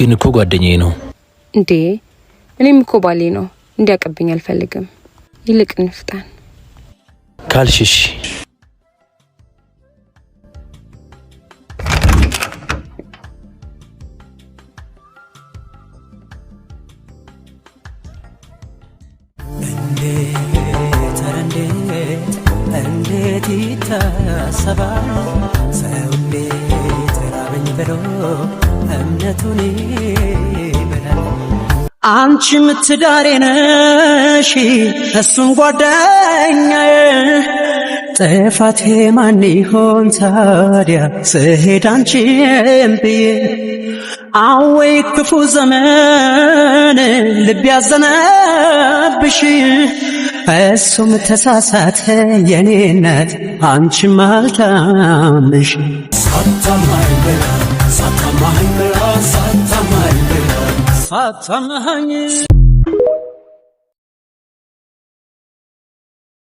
ግን እኮ ጓደኛዬ ነው እንዴ እኔም እኮ ባሌ ነው እንዲያቀብኝ አልፈልግም ይልቅ እንፍጣን ካልሽሽ እንዴት ይታሰባል ሰው እንዴት ራበኝ ብሎ እምነቱን ይበላል አንቺ ምትዳሬ ነሽ እሱም ጓደኛዬ ጥፋቴ ማን ይሆን ታዲያ ስሄድ አንቺን ብዬ አወይ ክፉ ዘመን ልብ ያዘነብሽ እሱም ተሳሳተ የኔ እናት አንቺም አልታምሽ ሳታማኝ